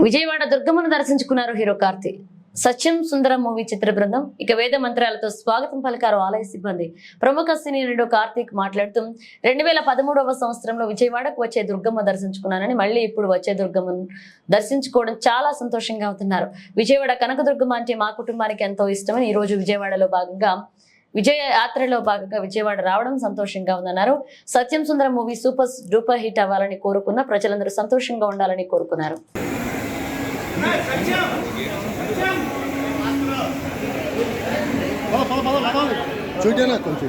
విజయవాడ దుర్గమ్మను దర్శించుకున్నారు హీరో కార్తీ. సత్యం సుందరం మూవీ చిత్ర బృందం ఇక వేద మంత్రాలతో స్వాగతం పలికారు ఆలయ సిబ్బంది. ప్రముఖ సినీ నటుడు కార్తీక్ మాట్లాడుతూ 2013వ సంవత్సరంలో విజయవాడకు వచ్చే దుర్గమ్మ దర్శించుకున్నానని, మళ్ళీ ఇప్పుడు వచ్చే దుర్గమ్మను దర్శించుకోవడం చాలా సంతోషంగా అవుతున్నారు. విజయవాడ కనకదుర్గమ్మ అంటే మా కుటుంబానికి ఎంతో ఇష్టమని, ఈ రోజు విజయవాడలో భాగంగా విజయ యాత్రలో భాగంగా విజయవాడ రావడం సంతోషంగా ఉందన్నారు. సత్యం సుందరం మూవీ సూపర్ డూపర్ హిట్ అవ్వాలని కోరుకున్న ప్రజలందరూ సంతోషంగా ఉండాలని కోరుకున్నారు. చూడేనా కొంచెం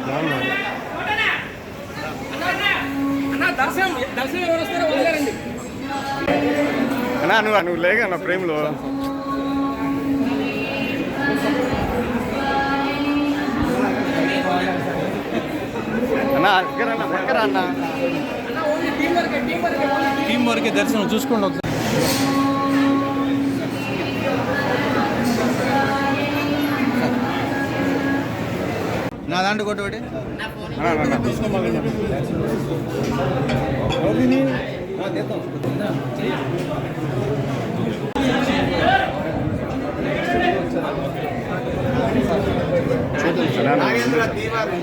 నువ్వు లేగా నా ప్రేమలో అన్న పక్కన అన్న టీం వరకే దర్శనం చూసుకోండి ఒకసారి. నా దాంట్లో కొట్టి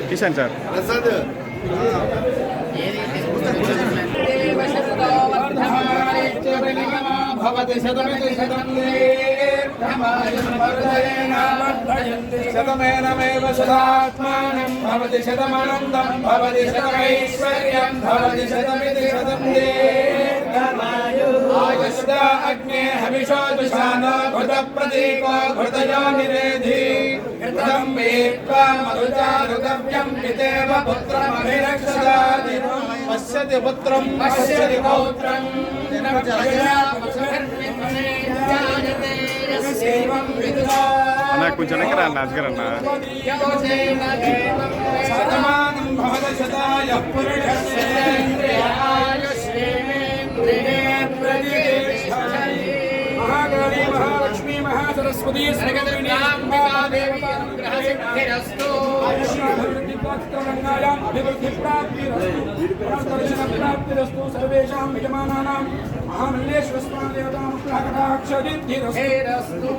కిషన్ సార్ శతమేనమేవ శతాత్మానం భవతి శతమనంతం భవతి శతమైశ్వర్యం భవతి శతమితి శతం ఆయుష్ట అగ్నే హవిషో దుషానో ఘృత ప్రతీకో ఘృతయో నిరేధి ఘృతం వేత్వా మధుచారుగవ్యం పితేవ పుత్రమభిరక్షదాది పశ్యతి పుత్రం పశ్యతి పౌత్రం అన్న కొంచెం వెనకరా అన్న అజ్గరన్న మహాకాళీ మహాలక్ష్మీ మహాసరస్వతీ అభివృద్ధిప్రాప్తిరస్తు సర్వేషాం యజమానానాం మహామల్లేశ్వర స్వామి దేవతానుగ్రహ కటాక్ష సిద్ధిరస్తు.